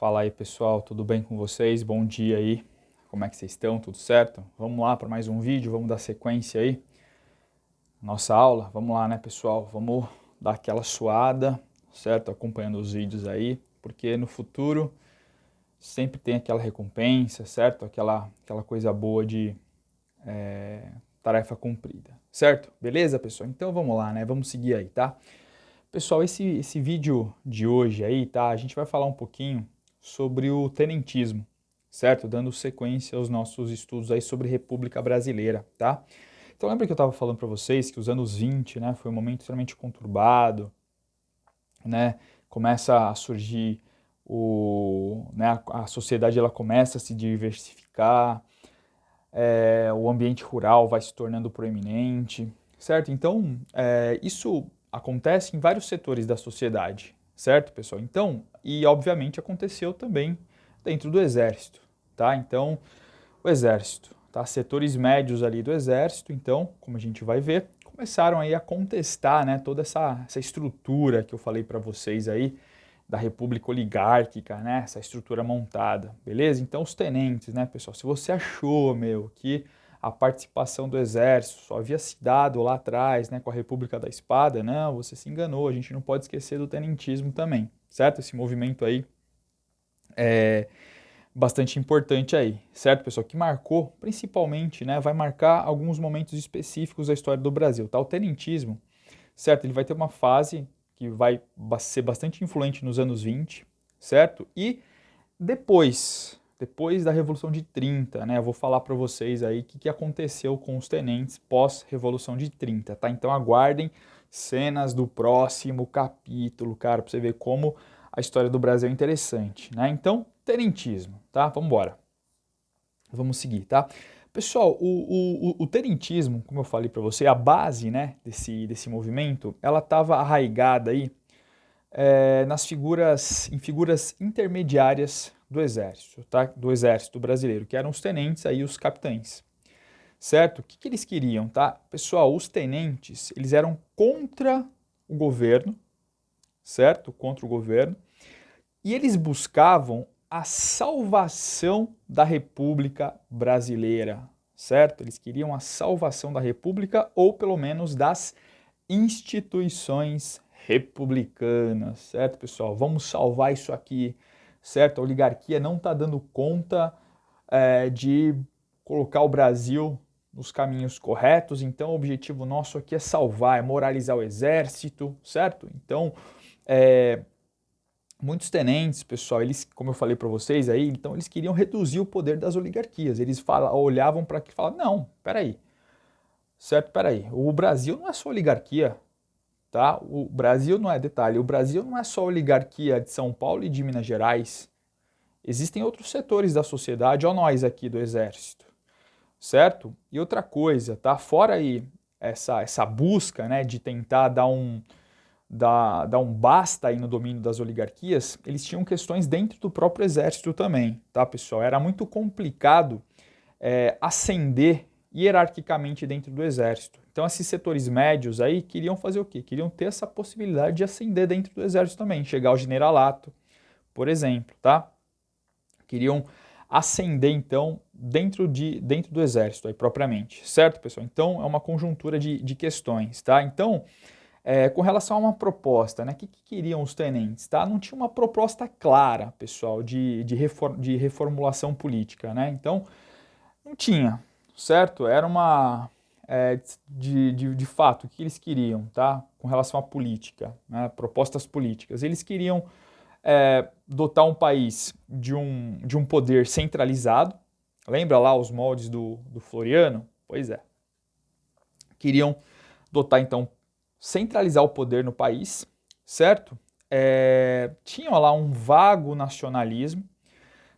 Fala aí pessoal, tudo bem com vocês? Bom dia aí, como é que vocês estão? Tudo certo? Vamos lá para mais um vídeo, vamos dar sequência aí, nossa aula. Vamos lá, né pessoal? Vamos dar aquela suada, certo? Acompanhando os vídeos aí, porque no futuro sempre tem aquela recompensa, certo? Aquela coisa boa de tarefa cumprida, certo? Beleza pessoal? Então vamos lá, né? Vamos seguir aí, tá? Pessoal, esse vídeo de hoje aí, tá? A gente vai falar um pouquinho sobre o tenentismo, certo? Dando sequência aos nossos estudos aí sobre República Brasileira, tá? Então lembra que eu estava falando para vocês que os anos 20, né, foi um momento extremamente conturbado, né? Começa a surgir a sociedade ela começa a se diversificar, o ambiente rural vai se tornando proeminente, certo? Então, isso acontece em vários setores da sociedade, certo, pessoal? Então, e obviamente aconteceu também dentro do exército, tá? Então, o exército, tá? Setores médios ali do exército, então, como a gente vai ver, começaram aí a contestar, né, toda essa estrutura que eu falei para vocês aí, da república oligárquica, né, essa estrutura montada, beleza? Então os tenentes, né, pessoal, se você achou, que a participação do exército só havia se dado lá atrás, né, com a República da Espada, não, você se enganou, a gente não pode esquecer do tenentismo também, certo? Esse movimento aí é bastante importante aí, certo, pessoal? Que marcou, principalmente, né, vai marcar alguns momentos específicos da história do Brasil, tá? O tenentismo, certo? Ele vai ter uma fase que vai ser bastante influente nos anos 20, certo? E depois da Revolução de 30, né? Eu vou falar para vocês aí o que aconteceu com os tenentes pós-Revolução de 30, tá? Então aguardem cenas do próximo capítulo, cara, para você ver como a história do Brasil é interessante, né? Então, tenentismo, tá? Vamos embora. Vamos seguir, tá? Pessoal, o tenentismo, como eu falei para você, a base, né, desse movimento, ela estava arraigada aí em figuras intermediárias do exército, tá? Do exército brasileiro, que eram os tenentes aí, os capitães, certo? O que eles queriam, tá? Pessoal, os tenentes, eles eram contra o governo, certo? Contra o governo, e eles buscavam a salvação da República Brasileira, certo? Eles queriam a salvação da República ou pelo menos das instituições republicanas, certo, pessoal? Vamos salvar isso aqui, certo? A oligarquia não está dando conta de colocar o Brasil nos caminhos corretos, então o objetivo nosso aqui é salvar, é moralizar o exército, certo? Então, muitos tenentes, pessoal, eles, como eu falei para vocês aí, então eles queriam reduzir o poder das oligarquias. Eles olhavam para aqui e falavam, não, peraí, certo, peraí, o Brasil não é só oligarquia, tá? O Brasil não é, detalhe, o Brasil não é só a oligarquia de São Paulo e de Minas Gerais. Existem outros setores da sociedade, ó nós aqui do Exército, certo? E outra coisa, tá? Fora aí essa busca, né, de tentar dar um basta aí no domínio das oligarquias, eles tinham questões dentro do próprio Exército também, tá, pessoal? Era muito complicado ascender hierarquicamente dentro do exército. Então esses setores médios aí queriam fazer o quê? Queriam ter essa possibilidade de ascender dentro do exército também, chegar ao generalato, por exemplo, tá? Queriam ascender então dentro do exército aí propriamente, certo, pessoal? Então é uma conjuntura de questões, tá? Então, com relação a uma proposta, né? O que queriam os tenentes, tá? Não tinha uma proposta clara, pessoal, de reformulação política, né? Então, não tinha, certo? Era uma. De fato, o que eles queriam, tá? Com relação à política, né? Propostas políticas. Eles queriam dotar um país de um poder centralizado. Lembra lá os moldes do Floriano? Pois é. Queriam dotar, então, centralizar o poder no país, certo? Tinham lá um vago nacionalismo,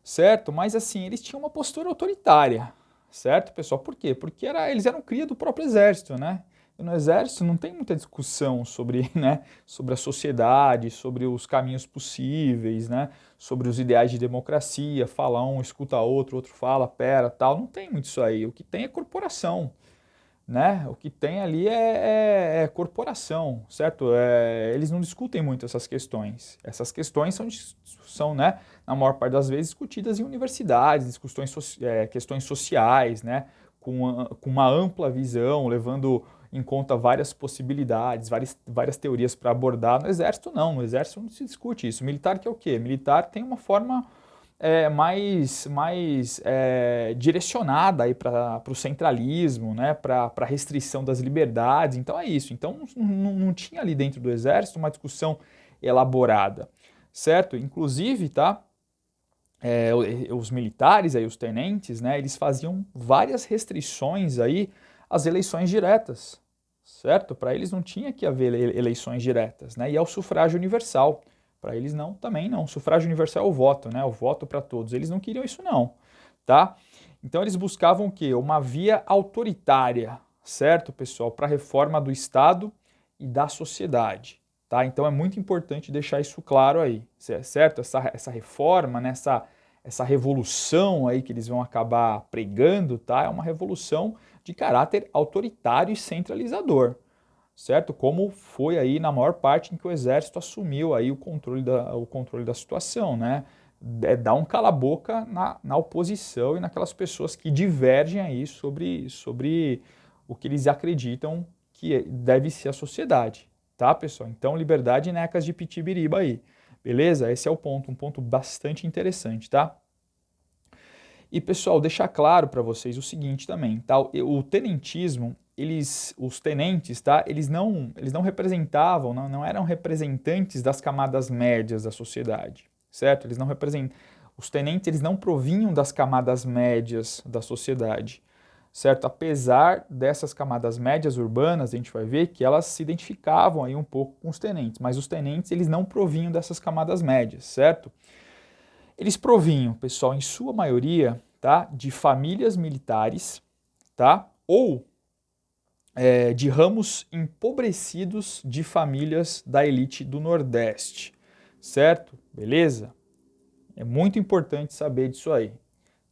certo? Mas assim, eles tinham uma postura autoritária, certo, pessoal? Por quê? Porque eles eram cria do próprio exército, né? E no exército não tem muita discussão sobre, né, sobre a sociedade, sobre os caminhos possíveis, né, sobre os ideais de democracia, fala um, escuta outro, outro fala, pera, tal, não tem muito isso aí. O que tem é corporação, né? O que tem ali é corporação, certo? Eles não discutem muito essas questões. Essas questões são, né, na maior parte das vezes, discutidas em universidades, discussões, questões sociais, né? Com uma ampla visão, levando em conta várias possibilidades, várias teorias para abordar. No Exército, não. No Exército não se discute isso. Militar que é o quê? Militar tem uma forma mais direcionada aí para o centralismo, né, para a restrição das liberdades. Então é isso. Então não tinha ali dentro do Exército uma discussão elaborada, certo? Inclusive, tá? Os militares aí, os tenentes, né, eles faziam várias restrições aí às eleições diretas, certo? Para eles não tinha que haver eleições diretas, né? E ao sufrágio universal. Para eles não, também não. O sufrágio universal é o voto, né? O voto para todos. Eles não queriam isso não, tá? Então eles buscavam o quê? Uma via autoritária, certo, pessoal? Para a reforma do Estado e da sociedade, tá? Então é muito importante deixar isso claro aí, certo? Essa reforma, né? Essa revolução aí que eles vão acabar pregando, tá? É uma revolução de caráter autoritário e centralizador, certo? Como foi aí na maior parte em que o exército assumiu aí o controle da situação, né? Dar um cala-boca na oposição e naquelas pessoas que divergem aí sobre o que eles acreditam que deve ser a sociedade, tá, pessoal? Então, liberdade e necas de pitibiriba aí, beleza? Esse é o ponto, um ponto bastante interessante, tá? E, pessoal, deixar claro para vocês o seguinte também, tá? O tenentismo, os tenentes, tá? Eles não representavam, não eram representantes das camadas médias da sociedade, certo? Os tenentes, eles não provinham das camadas médias da sociedade, certo? Apesar dessas camadas médias urbanas, a gente vai ver que elas se identificavam aí um pouco com os tenentes, mas os tenentes, eles não provinham dessas camadas médias, certo? Eles provinham, pessoal, em sua maioria, tá, de famílias militares, tá, ou de ramos empobrecidos de famílias da elite do Nordeste, certo? Beleza? É muito importante saber disso aí,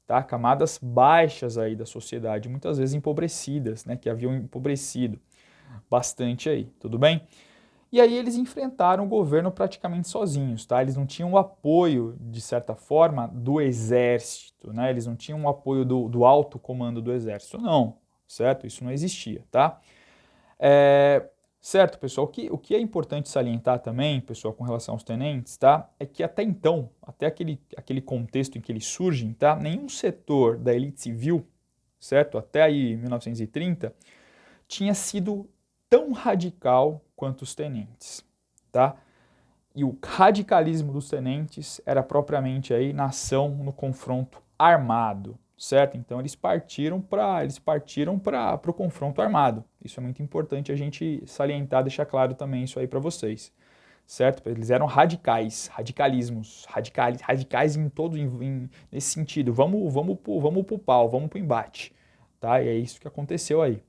tá? Camadas baixas aí da sociedade, muitas vezes empobrecidas, né, que haviam empobrecido bastante aí, tudo bem? E aí eles enfrentaram o governo praticamente sozinhos, tá? Eles não tinham o apoio, de certa forma, do exército, né? Eles não tinham o apoio do alto comando do exército, não, certo? Isso não existia, tá? Certo, pessoal, o que é importante salientar também, pessoal, com relação aos tenentes, tá? É que até então, até aquele contexto em que eles surgem, tá? Nenhum setor da elite civil, certo? Até aí 1930, tinha sido tão radical quanto os tenentes, tá? E o radicalismo dos tenentes era propriamente aí na ação no confronto armado, certo? Então eles partiram para o confronto armado. Isso é muito importante a gente salientar, deixar claro também isso aí para vocês, certo? Eles eram radicais, radicais em todo nesse sentido. Vamos pro pau, vamos pro embate, tá? E é isso que aconteceu aí.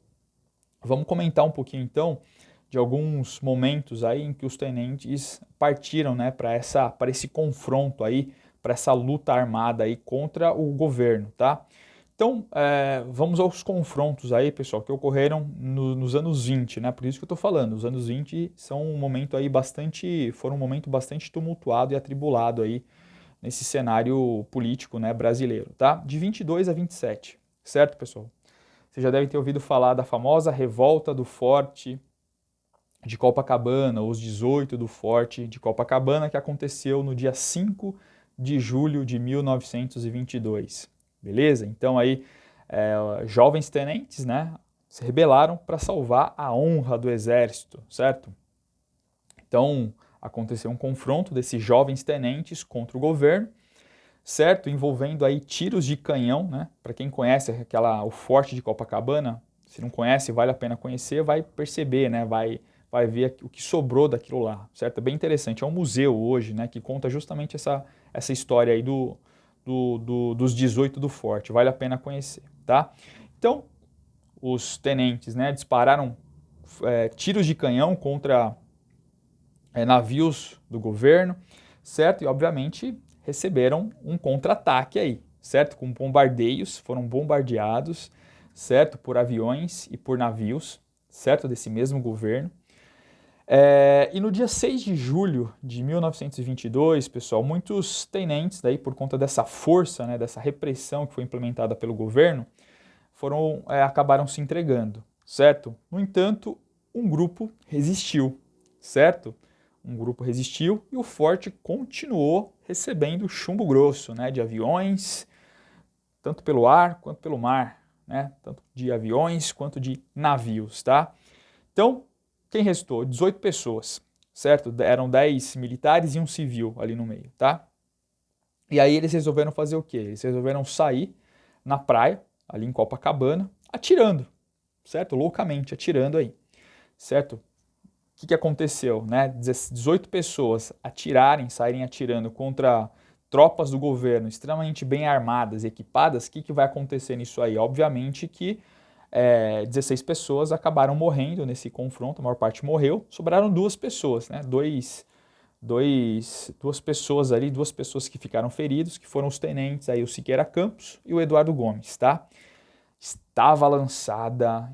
Vamos comentar um pouquinho então de alguns momentos aí em que os tenentes partiram, né, para esse confronto aí, para essa luta armada aí contra o governo, tá? Então, vamos aos confrontos aí, pessoal, que ocorreram nos anos 20, né? Por isso que eu estou falando, os anos 20 foram um momento bastante tumultuado e atribulado aí nesse cenário político, né, brasileiro, tá? De 22 a 27, certo, pessoal? Você já deve ter ouvido falar da famosa revolta do Forte de Copacabana, os 18 do Forte de Copacabana, que aconteceu no dia 5 de julho de 1922. Beleza? Então aí, jovens tenentes, né, se rebelaram para salvar a honra do exército, certo? Então, aconteceu um confronto desses jovens tenentes contra o governo, certo? Envolvendo aí tiros de canhão, né? Para quem conhece o Forte de Copacabana, se não conhece, vale a pena conhecer, vai perceber, né? Vai ver o que sobrou daquilo lá, certo? É bem interessante. É um museu hoje, né? Que conta justamente essa história aí dos 18 do Forte. Vale a pena conhecer, tá? Então, os tenentes, né? Dispararam tiros de canhão contra navios do governo, certo? E, obviamente, receberam um contra-ataque aí, certo? Com bombardeios, foram bombardeados, certo? Por aviões e por navios, certo? Desse mesmo governo. E no dia 6 de julho de 1922, pessoal, muitos tenentes, daí, por conta dessa força, né, dessa repressão que foi implementada pelo governo, acabaram se entregando, certo? No entanto, um grupo resistiu, certo? Um grupo resistiu e o forte continuou recebendo chumbo grosso, né, de aviões, tanto pelo ar quanto pelo mar, né? Tanto de aviões quanto de navios, tá? Então, quem restou? 18 pessoas, certo? Eram 10 militares e um civil ali no meio, tá? E aí eles resolveram fazer o quê? Eles resolveram sair na praia, ali em Copacabana, atirando, certo? Loucamente, atirando aí, certo? O que aconteceu, né? 18 pessoas saírem atirando contra tropas do governo extremamente bem armadas e equipadas. O que vai acontecer nisso aí? Obviamente que 16 pessoas acabaram morrendo nesse confronto, a maior parte morreu, sobraram duas pessoas, né? Duas pessoas ali, duas pessoas que ficaram feridos, que foram os tenentes aí, o Siqueira Campos e o Eduardo Gomes, tá? Estava lançada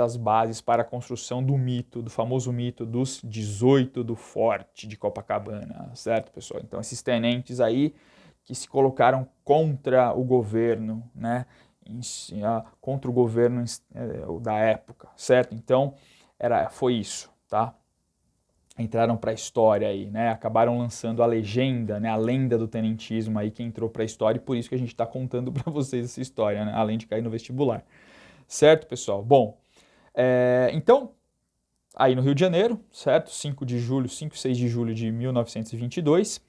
as bases para a construção do mito, do famoso mito dos 18 do Forte de Copacabana, certo, pessoal? Então, esses tenentes aí que se colocaram contra o governo, né? Contra o governo da época, certo? Então, foi isso, tá? Entraram para a história aí, né? Acabaram lançando a legenda, né? A lenda do tenentismo aí que entrou para a história e por isso que a gente está contando para vocês essa história, né? Além de cair no vestibular. Certo, pessoal? Bom, então, aí no Rio de Janeiro, certo? 5 e 6 de julho de 1922.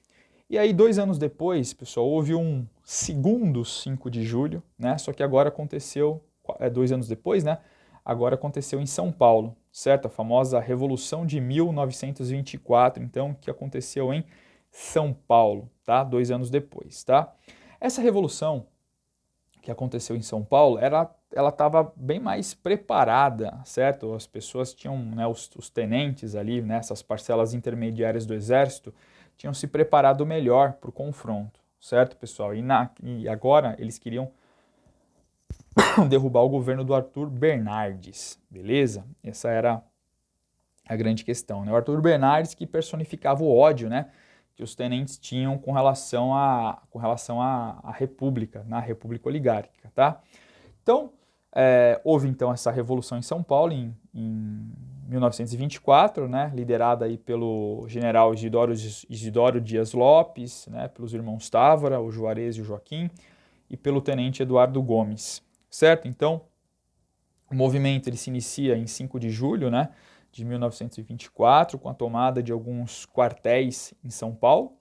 E aí, 2 anos depois, pessoal, houve um segundo 5 de julho, né? Só que agora aconteceu, 2 anos depois, né? Agora aconteceu em São Paulo, certo? A famosa Revolução de 1924, então, que aconteceu em São Paulo, tá? 2 anos depois, tá? Essa revolução que aconteceu em São Paulo, ela estava bem mais preparada, certo? As pessoas tinham, né, os tenentes ali, né, essas parcelas intermediárias do exército, tinham se preparado melhor para o confronto, certo, pessoal? E agora eles queriam derrubar o governo do Arthur Bernardes, beleza? Essa era a grande questão, né? O Arthur Bernardes que personificava o ódio, né, que os tenentes tinham com relação à República, na República Oligárquica, tá? Então, houve então essa revolução em São Paulo em 1924, né, liderada aí pelo general Isidoro Dias Lopes, né, pelos irmãos Távora, o Juarez e o Joaquim, e pelo tenente Eduardo Gomes, certo? Então, o movimento ele se inicia em 5 de julho, né, de 1924, com a tomada de alguns quartéis em São Paulo,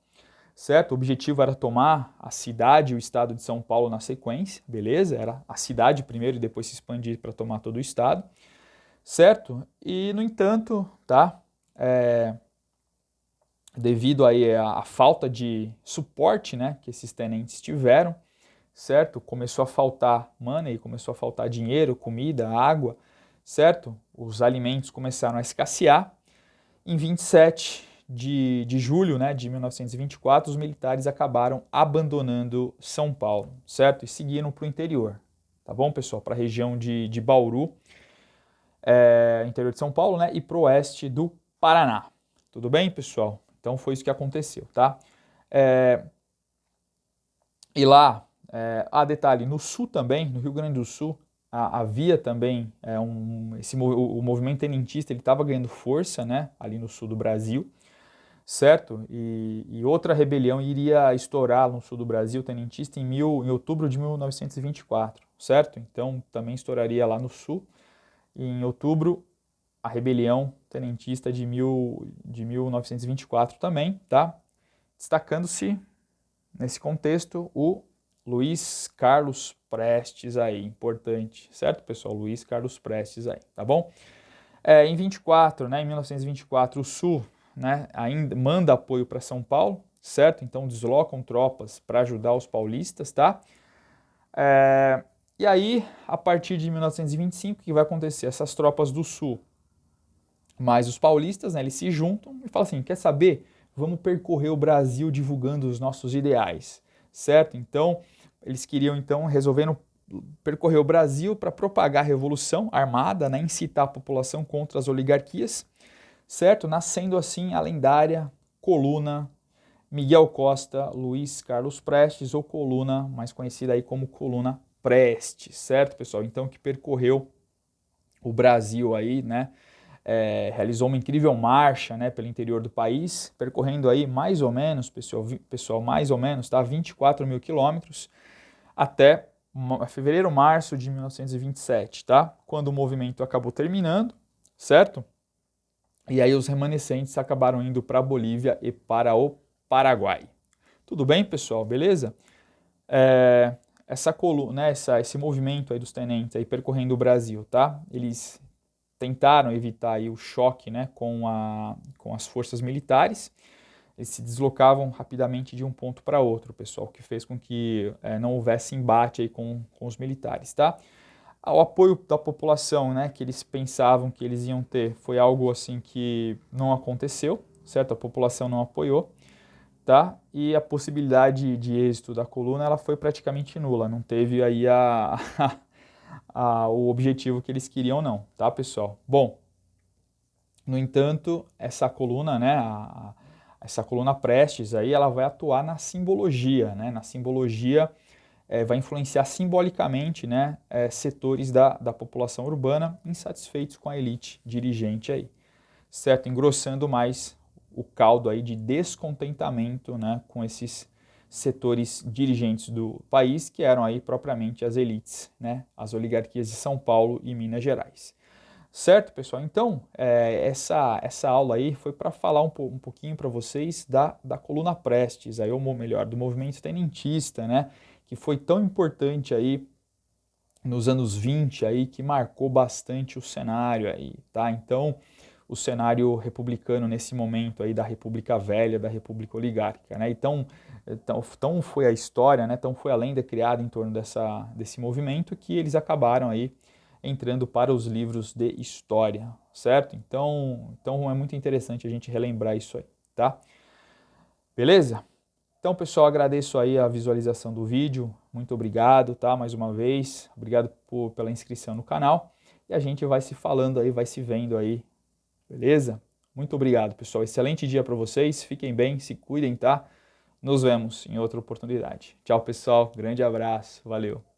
certo? O objetivo era tomar a cidade e o estado de São Paulo na sequência, beleza? Era a cidade primeiro e depois se expandir para tomar todo o estado, certo? E, no entanto, tá? Devido aí à falta de suporte, né, que esses tenentes tiveram, certo? Começou a faltar money, começou a faltar dinheiro, comida, água, certo? Os alimentos começaram a escassear. Em 27 de julho, né, de 1924, os militares acabaram abandonando São Paulo, certo? E seguiram para o interior, tá bom, pessoal? Para a região de Bauru, interior de São Paulo, né, e para o oeste do Paraná. Tudo bem, pessoal? Então foi isso que aconteceu, tá? E lá, detalhe, no sul também, no Rio Grande do Sul, havia também o movimento tenentista, ele estava ganhando força, né, ali no sul do Brasil, certo? E outra rebelião iria estourar no sul do Brasil, tenentista, em outubro de 1924, certo? Então também estouraria lá no sul. E em outubro, a rebelião tenentista de 1924 também, tá? Destacando-se nesse contexto o Luiz Carlos Prestes aí, importante, certo, pessoal? Luiz Carlos Prestes aí, tá bom? Em 24, né, em 1924, o Sul, né, ainda manda apoio para São Paulo, certo? Então deslocam tropas para ajudar os paulistas, tá? E aí, a partir de 1925, o que vai acontecer? Essas tropas do Sul, mais os paulistas, né, eles se juntam e falam assim, quer saber? Vamos percorrer o Brasil divulgando os nossos ideais, certo? Então, eles queriam, então, resolveram percorreu o Brasil para propagar a revolução armada, né, incitar a população contra as oligarquias, certo? Nascendo assim a lendária coluna Miguel Costa, Luiz Carlos Prestes, ou coluna, mais conhecida aí como coluna Prestes, certo, pessoal? Então, que percorreu o Brasil aí, né? Realizou uma incrível marcha, né, pelo interior do país, percorrendo aí mais ou menos, pessoal, mais ou menos, tá? 24 mil quilômetros até fevereiro, março de 1927, tá? Quando o movimento acabou terminando, certo? E aí os remanescentes acabaram indo para a Bolívia e para o Paraguai. Tudo bem, pessoal? Beleza? Essa coluna, né, esse movimento aí dos tenentes aí percorrendo o Brasil, tá? Eles tentaram evitar aí o choque, né, com as forças militares. Eles se deslocavam rapidamente de um ponto para outro, pessoal, o que fez com que não houvesse embate aí com os militares, tá? O apoio da população, né, que eles pensavam que eles iam ter, foi algo assim que não aconteceu, certo? A população não apoiou, tá? E a possibilidade de êxito da coluna, ela foi praticamente nula, não teve aí o objetivo que eles queriam não, tá, pessoal? Bom, no entanto, essa coluna, né, essa coluna Prestes aí, ela vai atuar na simbologia, né? Na simbologia vai influenciar simbolicamente, né, setores da população urbana insatisfeitos com a elite dirigente aí, certo? Engrossando mais o caldo aí de descontentamento, né, com esses setores dirigentes do país, que eram aí propriamente as elites, né, as oligarquias de São Paulo e Minas Gerais. Certo, pessoal? Então, essa aula aí foi para falar um pouquinho para vocês da coluna Prestes, aí, ou melhor, do movimento tenentista, né? Que foi tão importante aí nos anos 20 aí, que marcou bastante o cenário aí, tá? Então, o cenário republicano nesse momento aí da República Velha, da República Oligárquica, né? Então foi a história, né? Então foi a lenda criada em torno desse movimento que eles acabaram aí entrando para os livros de história, certo? Então é muito interessante a gente relembrar isso aí, tá? Beleza? Então, pessoal, agradeço aí a visualização do vídeo, muito obrigado, tá? Mais uma vez, obrigado pela inscrição no canal e a gente vai se falando aí, vai se vendo aí, beleza? Muito obrigado, pessoal. Excelente dia para vocês, fiquem bem, se cuidem, tá? Nos vemos em outra oportunidade. Tchau, pessoal, grande abraço, valeu!